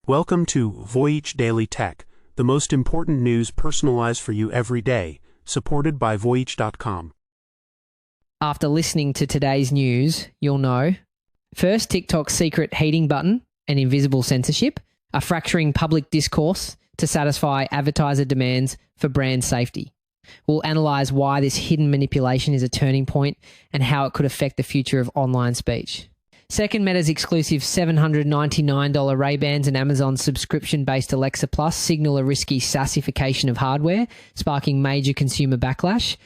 Welcome to Voyage Daily Tech, the most important news personalized for you every day, supported by Voyage.com. After listening to today's news, you'll know. First, TikTok's secret heating button and invisible censorship are fracturing public discourse to satisfy advertiser demands for brand safety. We'll analyse why this hidden manipulation is a turning point and how it could affect the future of online speech. Second, Meta's exclusive $799 Ray-Bans and Amazon's subscription-based Alexa Plus signal a risky SaaSification of hardware, sparking major consumer backlash.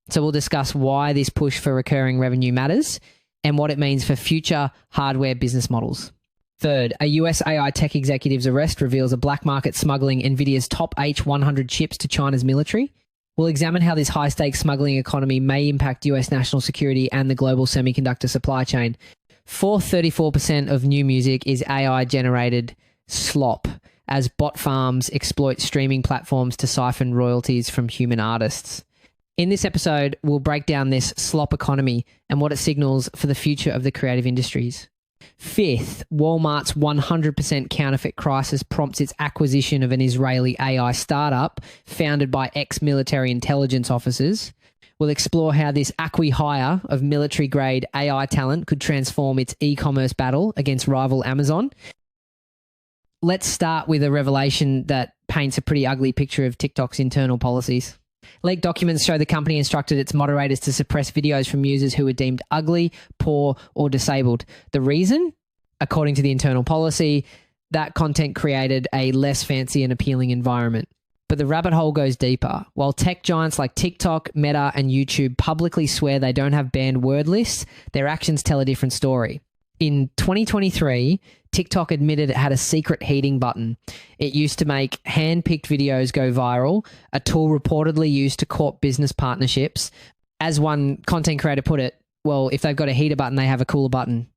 So we'll discuss why this push for recurring revenue matters and what it means for future hardware business models. Third, a US AI tech executive's arrest reveals a black market smuggling Nvidia's top H100 chips to China's military. We'll examine how this high-stakes smuggling economy may impact US national security and the global semiconductor supply chain. Fourth, 34% of new music is AI-generated slop, as bot farms exploit streaming platforms to siphon royalties from human artists. In this episode, we'll break down this slop economy and what it signals for the future of the creative industries. Fifth, Walmart's 100% counterfeit crisis prompts its acquisition of an Israeli AI startup founded by ex-military intelligence officers. We'll explore how this acqui-hire of military-grade AI talent could transform its e-commerce battle against rival Amazon. Let's start with a revelation that paints a pretty ugly picture of TikTok's internal policies. Leaked documents show the company instructed its moderators to suppress videos from users who were deemed ugly, poor, or disabled. The reason? According to the internal policy, that content created a less fancy and appealing environment. But the rabbit hole goes deeper. While tech giants like TikTok, Meta, and YouTube publicly swear they don't have banned word lists, their actions tell a different story. In 2023, TikTok admitted it had a secret heating button. It used to make hand-picked videos go viral, a tool reportedly used to court business partnerships. As one content creator put it, well, if they've got a heater button, they have a cooler button.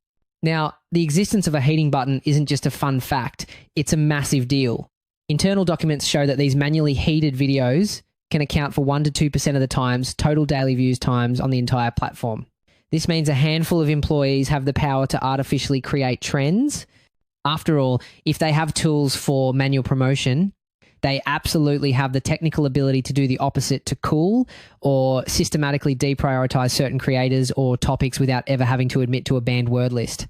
Now, the existence of a heating button isn't just a fun fact, it's a massive deal. Internal documents show that these manually heated videos can account for 1 to 2% of the times total daily views times on the entire platform. This means a handful of employees have the power to artificially create trends. After all, if they have tools for manual promotion, they absolutely have the technical ability to do the opposite, to cool or systematically deprioritize certain creators or topics without ever having to admit to a banned word list.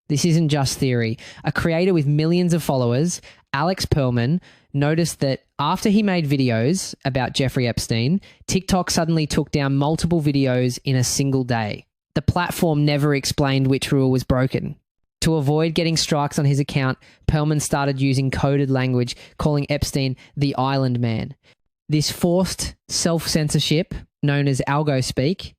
This isn't just theory. A creator with millions of followers, Alex Perlman, noticed that after he made videos about Jeffrey Epstein, TikTok suddenly took down multiple videos in a single day. The platform never explained which rule was broken. To avoid getting strikes on his account, Perlman started using coded language, calling Epstein the Island Man. This forced self-censorship, known as Algospeak,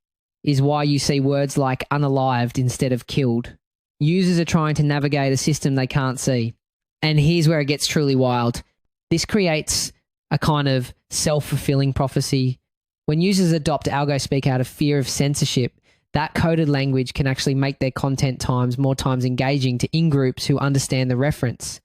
is why you see words like unalived instead of killed. Users are trying to navigate a system they can't see. And here's where it gets truly wild. This creates a kind of self-fulfilling prophecy. When users adopt Algospeak out of fear of censorship, that coded language can actually make their content more times engaging to in-groups who understand the reference.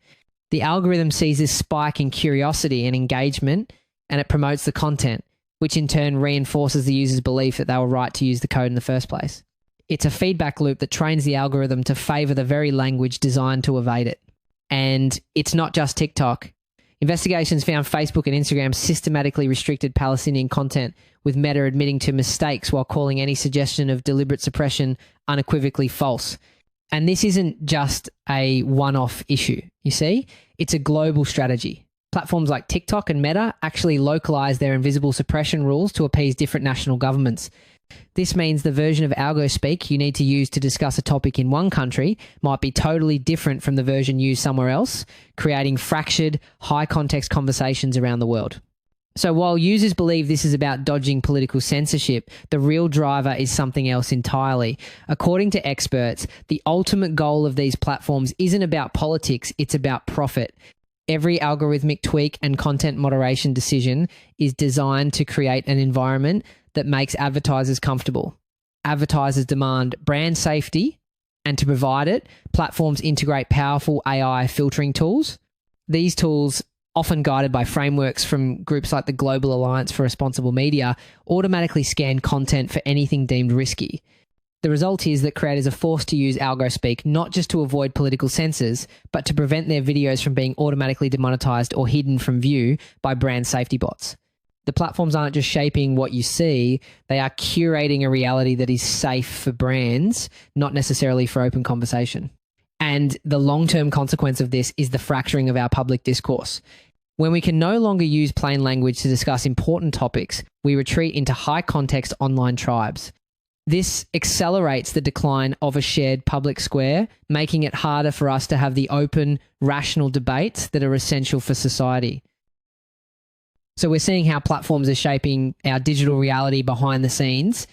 The algorithm sees this spike in curiosity and engagement, and it promotes the content, which in turn reinforces the user's belief that they were right to use the code in the first place. It's a feedback loop that trains the algorithm to favor the very language designed to evade it. And it's not just TikTok. Investigations found Facebook and Instagram systematically restricted Palestinian content, with Meta admitting to mistakes while calling any suggestion of deliberate suppression unequivocally false. And this isn't just a one-off issue, you see? It's a global strategy. Platforms like TikTok and Meta actually localize their invisible suppression rules to appease different national governments. This means the version of Algospeak you need to use to discuss a topic in one country might be totally different from the version used somewhere else, creating fractured, high-context conversations around the world. So while users believe this is about dodging political censorship, the real driver is something else entirely. According to experts, the ultimate goal of these platforms isn't about politics, it's about profit. Every algorithmic tweak and content moderation decision is designed to create an environment that makes advertisers comfortable. Advertisers demand brand safety, and to provide it, platforms integrate powerful AI filtering tools. These tools, often guided by frameworks from groups like the Global Alliance for Responsible Media, automatically scan content for anything deemed risky. The result is that creators are forced to use Algospeak not just to avoid political censors, but to prevent their videos from being automatically demonetized or hidden from view by brand safety bots. The platforms aren't just shaping what you see, they are curating a reality that is safe for brands, not necessarily for open conversation. And the long-term consequence of this is the fracturing of our public discourse. When we can no longer use plain language to discuss important topics, we retreat into high-context online tribes. This accelerates the decline of a shared public square, making it harder for us to have the open, rational debates that are essential for society. So we're seeing how platforms are shaping our digital reality behind the scenes.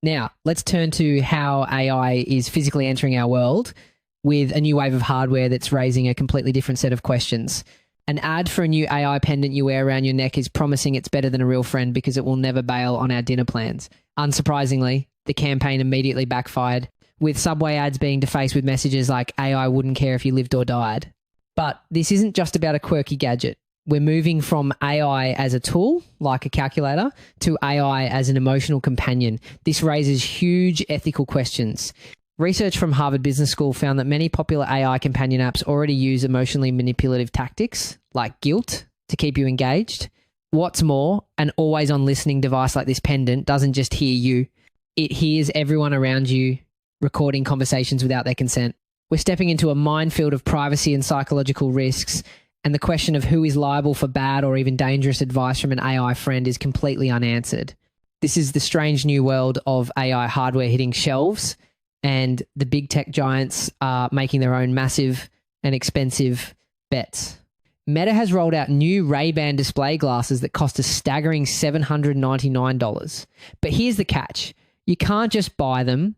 Now, let's turn to how AI is physically entering our world with a new wave of hardware that's raising a completely different set of questions. An ad for a new AI pendant you wear around your neck is promising it's better than a real friend because it will never bail on our dinner plans. Unsurprisingly, the campaign immediately backfired, with Subway ads being defaced with messages like AI wouldn't care if you lived or died. But this isn't just about a quirky gadget. We're moving from AI as a tool, like a calculator, to AI as an emotional companion. This raises huge ethical questions. Research from Harvard Business School found that many popular AI companion apps already use emotionally manipulative tactics, like guilt, to keep you engaged. What's more, an always-on listening device like this pendant doesn't just hear you. It hears everyone around you recording conversations without their consent. We're stepping into a minefield of privacy and psychological risks, and the question of who is liable for bad or even dangerous advice from an AI friend is completely unanswered. This is the strange new world of AI hardware hitting shelves, and the big tech giants are making their own massive and expensive bets. Meta has rolled out new Ray-Ban display glasses that cost a staggering $799. But here's the catch. You can't just buy them.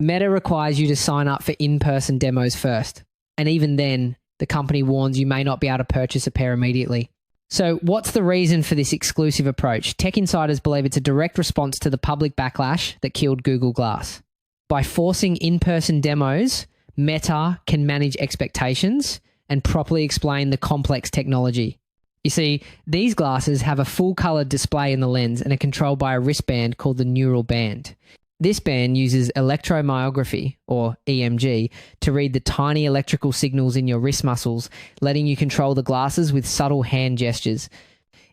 Meta requires you to sign up for in-person demos first. And even then, the company warns you may not be able to purchase a pair immediately. So what's the reason for this exclusive approach? Tech insiders believe it's a direct response to the public backlash that killed Google Glass. By forcing in-person demos, Meta can manage expectations and properly explain the complex technology. You see, these glasses have a full-colored display in the lens and are controlled by a wristband called the neural band. This band uses electromyography, or EMG, to read the tiny electrical signals in your wrist muscles, letting you control the glasses with subtle hand gestures.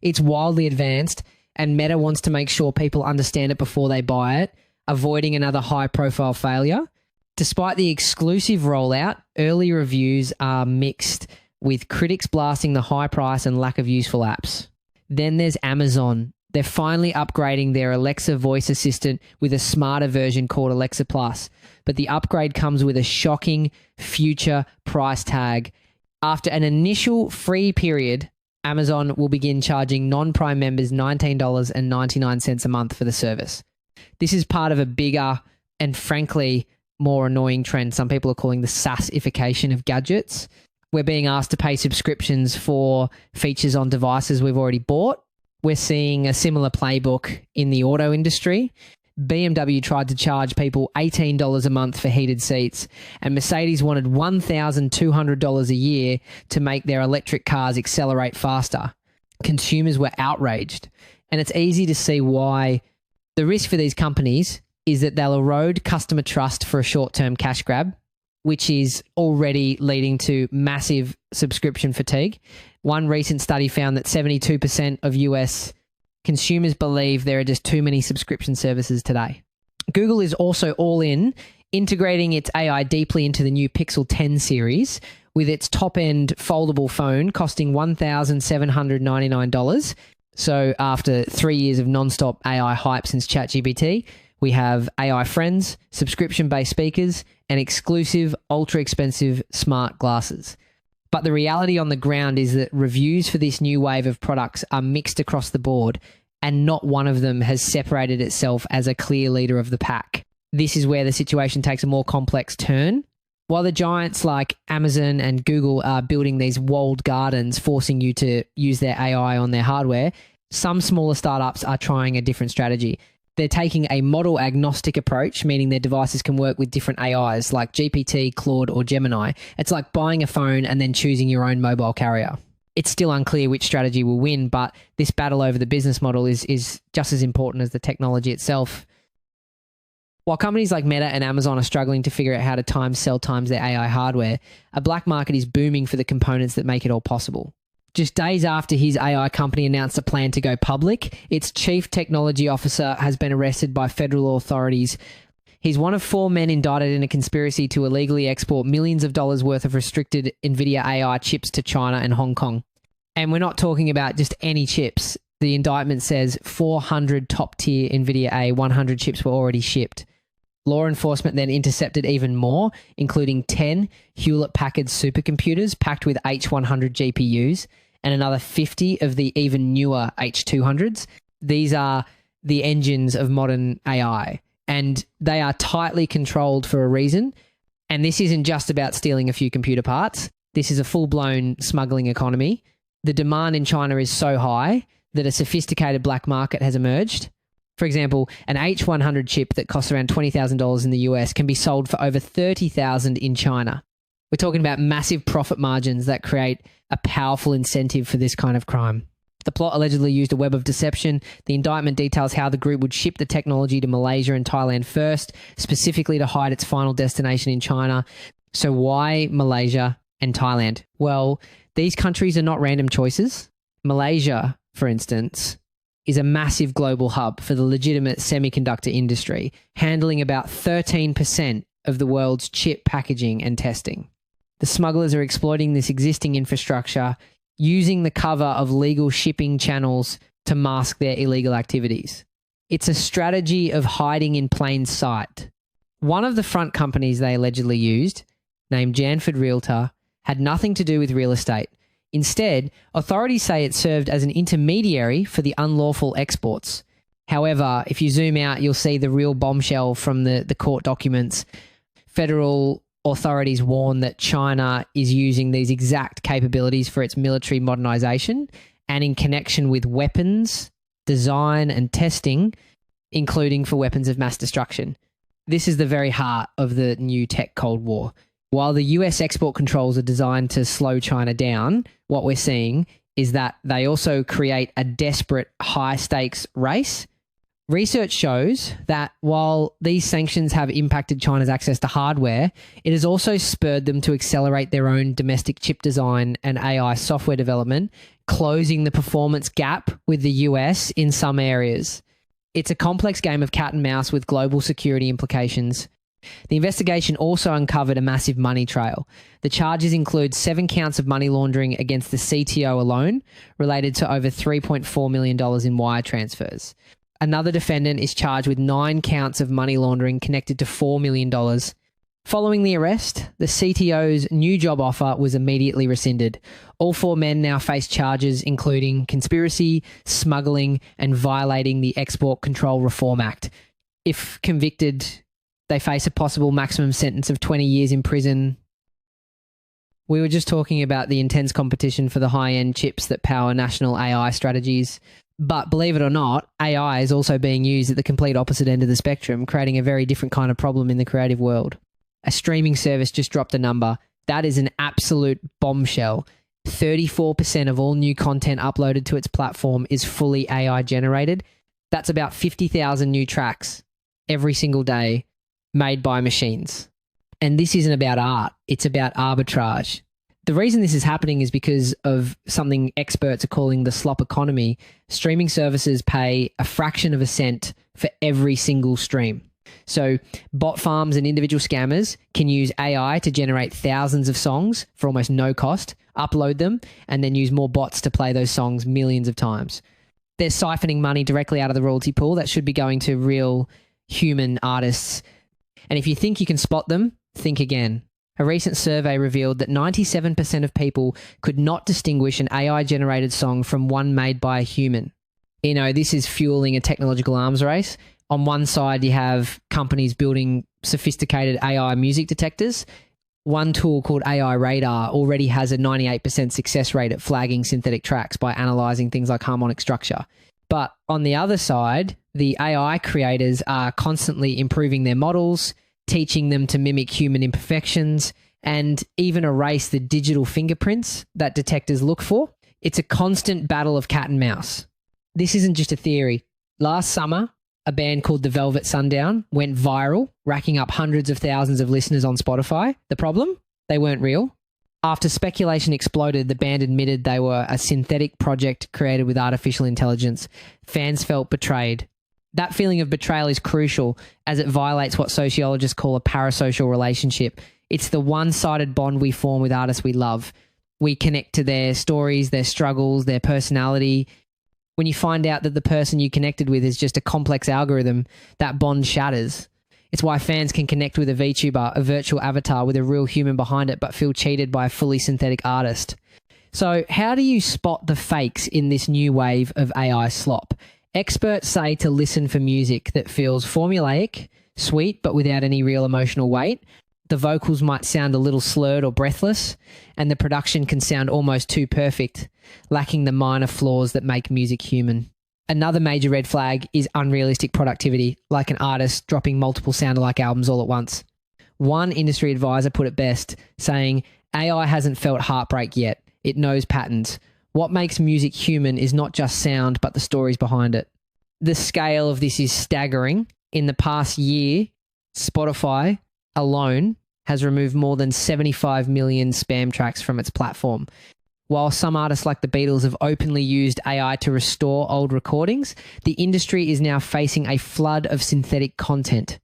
It's wildly advanced, and Meta wants to make sure people understand it before they buy it, avoiding another high-profile failure. Despite the exclusive rollout, early reviews are mixed, with critics blasting the high price and lack of useful apps. Then there's Amazon. They're finally upgrading their Alexa voice assistant with a smarter version called Alexa Plus, but the upgrade comes with a shocking future price tag. After an initial free period, Amazon will begin charging non-Prime members $19.99 a month for the service. This is part of a bigger and frankly more annoying trend some people are calling the SaaSification of gadgets. We're being asked to pay subscriptions for features on devices we've already bought. We're seeing a similar playbook in the auto industry. BMW tried to charge people $18 a month for heated seats, and Mercedes wanted $1,200 a year to make their electric cars accelerate faster. Consumers were outraged, and it's easy to see why. The risk for these companies is that they'll erode customer trust for a short-term cash grab, which is already leading to massive subscription fatigue. One recent study found that 72% of US consumers believe there are just too many subscription services today. Google is also all in, integrating its AI deeply into the new Pixel 10 series, with its top-end foldable phone costing $1,799. So after 3 years of non-stop AI hype since ChatGPT, we have AI friends, subscription-based speakers, and exclusive, ultra-expensive smart glasses. But the reality on the ground is that reviews for this new wave of products are mixed across the board, and not one of them has separated itself as a clear leader of the pack. This is where the situation takes a more complex turn. While the giants like Amazon and Google are building these walled gardens, forcing you to use their AI on their hardware, some smaller startups are trying a different strategy. They're taking a model agnostic approach, meaning their devices can work with different AIs like GPT, Claude, or Gemini. It's like buying a phone and then choosing your own mobile carrier. It's still unclear which strategy will win, but this battle over the business model is just as important as the technology itself. While companies like Meta and Amazon are struggling to figure out how to sell times their AI hardware, a black market is booming for the components that make it all possible. Just days after his AI company announced a plan to go public, its chief technology officer has been arrested by federal authorities. He's one of 4 men indicted in a conspiracy to illegally export millions of dollars worth of restricted Nvidia AI chips to China and Hong Kong. And we're not talking about just any chips. The indictment says 400 top-tier Nvidia A100 chips were already shipped. Law enforcement then intercepted even more, including 10 Hewlett-Packard supercomputers packed with H100 GPUs and another 50 of the even newer H200s. These are the engines of modern AI, and they are tightly controlled for a reason. And this isn't just about stealing a few computer parts. This is a full-blown smuggling economy. The demand in China is so high that a sophisticated black market has emerged. For example, an H100 chip that costs around $20,000 in the US can be sold for over $30,000 in China. We're talking about massive profit margins that create a powerful incentive for this kind of crime. The plot allegedly used a web of deception. The indictment details how the group would ship the technology to Malaysia and Thailand first, specifically to hide its final destination in China. So why Malaysia and Thailand? Well, these countries are not random choices. Malaysia, for instance, is a massive global hub for the legitimate semiconductor industry, handling about 13% of the world's chip packaging and testing. The smugglers are exploiting this existing infrastructure, using the cover of legal shipping channels to mask their illegal activities. It's a strategy of hiding in plain sight. One of the front companies they allegedly used, named Janford Realtor, had nothing to do with real estate. Instead, authorities say it served as an intermediary for the unlawful exports. However, if you zoom out, you'll see the real bombshell from the court documents. Federal authorities warn that China is using these exact capabilities for its military modernization and in connection with weapons, design and testing, including for weapons of mass destruction. This is the very heart of the new tech Cold War. While the US export controls are designed to slow China down, what we're seeing is that they also create a desperate high-stakes race. Research shows that while these sanctions have impacted China's access to hardware, it has also spurred them to accelerate their own domestic chip design and AI software development, closing the performance gap with the US in some areas. It's a complex game of cat and mouse with global security implications. The investigation also uncovered a massive money trail. The charges include 7 counts of money laundering against the CTO alone, related to over $3.4 million in wire transfers. Another defendant is charged with 9 counts of money laundering connected to $4 million. Following the arrest, the CTO's new job offer was immediately rescinded. All 4 men now face charges including conspiracy, smuggling, and violating the Export Control Reform Act. If convicted, they face a possible maximum sentence of 20 years in prison. We were just talking about the intense competition for the high-end chips that power national AI strategies. But believe it or not, AI is also being used at the complete opposite end of the spectrum, creating a very different kind of problem in the creative world. A streaming service just dropped a number. That is an absolute bombshell. 34% of all new content uploaded to its platform is fully AI generated. That's about 50,000 new tracks every single day made by machines. And this isn't about art, it's about arbitrage. The reason this is happening is because of something experts are calling the slop economy. Streaming services pay a fraction of a cent for every single stream. So bot farms and individual scammers can use AI to generate thousands of songs for almost no cost, upload them, and then use more bots to play those songs millions of times. They're siphoning money directly out of the royalty pool that should be going to real human artists. And if you think you can spot them, think again. A recent survey revealed that 97% of people could not distinguish an AI-generated song from one made by a human. You know, this is fueling a technological arms race. On one side, you have companies building sophisticated AI music detectors. One tool called AI Radar already has a 98% success rate at flagging synthetic tracks by analyzing things like harmonic structure. But on the other side, the AI creators are constantly improving their models, teaching them to mimic human imperfections, and even erase the digital fingerprints that detectors look for. It's a constant battle of cat and mouse. This isn't just a theory. Last summer, a band called The Velvet Sundown went viral, racking up hundreds of thousands of listeners on Spotify. The problem? They weren't real. After speculation exploded, the band admitted they were a synthetic project created with artificial intelligence. Fans felt betrayed. That feeling of betrayal is crucial as it violates what sociologists call a parasocial relationship. It's the one-sided bond we form with artists we love. We connect to their stories, their struggles, their personality. When you find out that the person you connected with is just a complex algorithm, that bond shatters. It's why fans can connect with a VTuber, a virtual avatar with a real human behind it, but feel cheated by a fully synthetic artist. So how do you spot the fakes in this new wave of AI slop? Experts say to listen for music that feels formulaic, sweet, but without any real emotional weight. The vocals might sound a little slurred or breathless, and the production can sound almost too perfect, lacking the minor flaws that make music human. Another major red flag is unrealistic productivity, like an artist dropping multiple sound-alike albums all at once. One industry advisor put it best, saying, AI hasn't felt heartbreak yet. It knows patterns. What makes music human is not just sound, but the stories behind it. The scale of this is staggering. In the past year, Spotify alone has removed more than 75 million spam tracks from its platform. While some artists like the Beatles have openly used AI to restore old recordings, the industry is now facing a flood of synthetic content.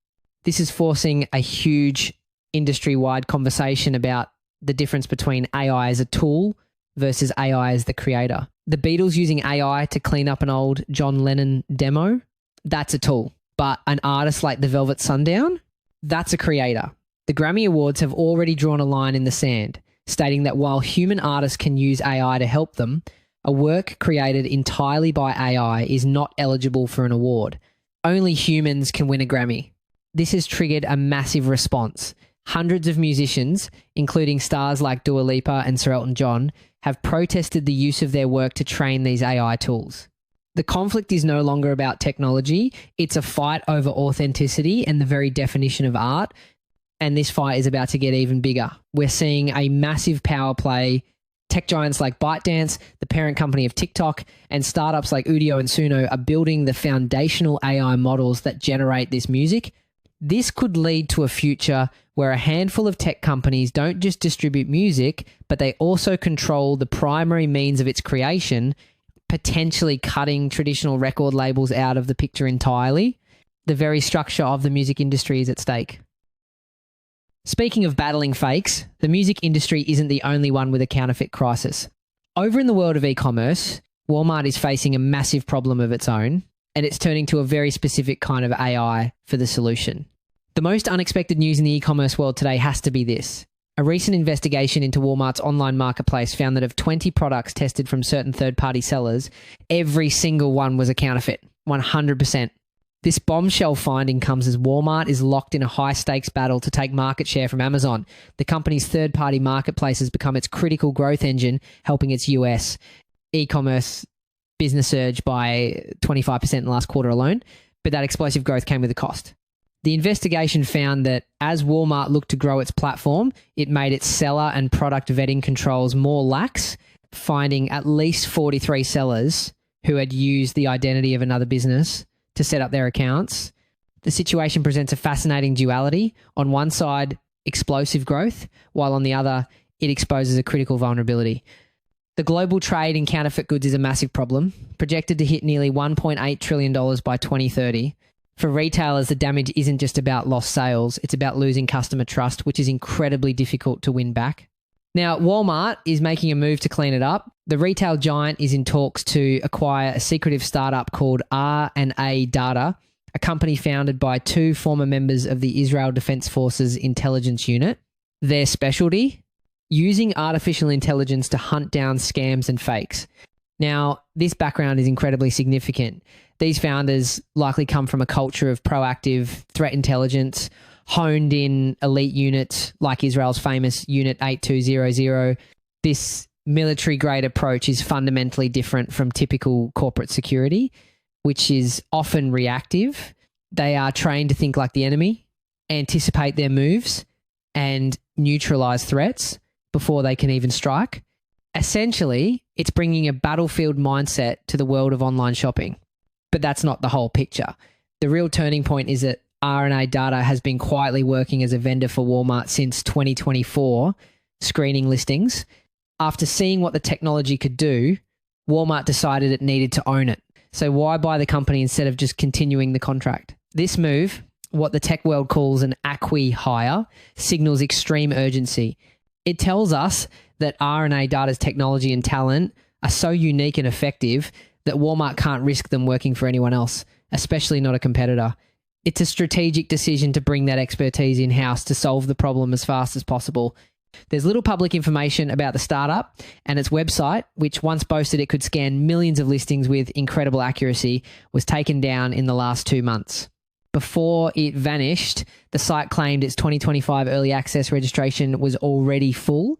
This is forcing a huge industry-wide conversation about the difference between AI as a tool versus AI as the creator. The Beatles using AI to clean up an old John Lennon demo, that's a tool. But an artist like the Velvet Sundown, that's a creator. The Grammy Awards have already drawn a line in the sand, stating that while human artists can use AI to help them, a work created entirely by AI is not eligible for an award. Only humans can win a Grammy. This has triggered a massive response. Hundreds of musicians, including stars like Dua Lipa and Sir Elton John, have protested the use of their work to train these AI tools. The conflict is no longer about technology. It's a fight over authenticity and the very definition of art. And this fight is about to get even bigger. We're seeing a massive power play. Tech giants like ByteDance, the parent company of TikTok, and startups like Udio and Suno are building the foundational AI models that generate this music. This could lead to a future where a handful of tech companies don't just distribute music, but they also control the primary means of its creation, potentially cutting traditional record labels out of the picture entirely. The very structure of the music industry is at stake. Speaking of battling fakes, the music industry isn't the only one with a counterfeit crisis. Over in the world of e-commerce, Walmart is facing a massive problem of its own, and it's turning to a very specific kind of AI for the solution. The most unexpected news in the e-commerce world today has to be this. A recent investigation into Walmart's online marketplace found that of 20 products tested from certain third-party sellers, every single one was a counterfeit, 100%. This bombshell finding comes as Walmart is locked in a high-stakes battle to take market share from Amazon. The company's third-party marketplace has become its critical growth engine, helping its US e-commerce business surge by 25% in the last quarter alone, but that explosive growth came with a cost. The investigation found that as Walmart looked to grow its platform, it made its seller and product vetting controls more lax, finding at least 43 sellers who had used the identity of another business to set up their accounts. The situation presents a fascinating duality. On one side, explosive growth, while on the other, it exposes a critical vulnerability. The global trade in counterfeit goods is a massive problem, projected to hit nearly $1.8 trillion by 2030. For retailers, the damage isn't just about lost sales, it's about losing customer trust, which is incredibly difficult to win back. Now, Walmart is making a move to clean it up. The retail giant is in talks to acquire a secretive startup called R&A Data, a company founded by two former members of the Israel Defense Forces intelligence unit. Their specialty? Using artificial intelligence to hunt down scams and fakes. Now, this background is incredibly significant. These founders likely come from a culture of proactive threat intelligence, honed in elite units like Israel's famous Unit 8200. This military-grade approach is fundamentally different from typical corporate security, which is often reactive. They are trained to think like the enemy, anticipate their moves, and neutralize threats before they can even strike. Essentially, it's bringing a battlefield mindset to the world of online shopping. But that's not the whole picture. The real turning point is that RNA Data has been quietly working as a vendor for Walmart since 2024, screening listings. After seeing what the technology could do, Walmart decided it needed to own it. So why buy the company instead of just continuing the contract? This move, what the tech world calls an acqui-hire, signals extreme urgency. It tells us that RNA Data's technology and talent are so unique and effective that Walmart can't risk them working for anyone else, especially not a competitor. It's a strategic decision to bring that expertise in-house to solve the problem as fast as possible. There's little public information about the startup, and its website, which once boasted it could scan millions of listings with incredible accuracy, was taken down in the last 2 months. Before it vanished, the site claimed its 2025 early access registration was already full.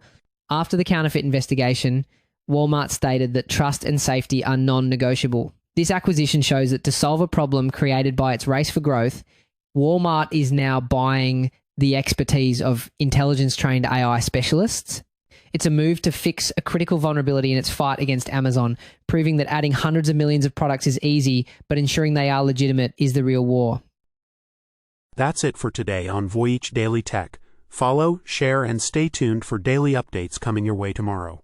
After the counterfeit investigation, Walmart stated that trust and safety are non-negotiable. This acquisition shows that to solve a problem created by its race for growth, Walmart is now buying the expertise of intelligence-trained AI specialists. It's a move to fix a critical vulnerability in its fight against Amazon, proving that adding hundreds of millions of products is easy, but ensuring they are legitimate is the real war. That's it for today on Voyage Daily Tech. Follow, share, and stay tuned for daily updates coming your way tomorrow.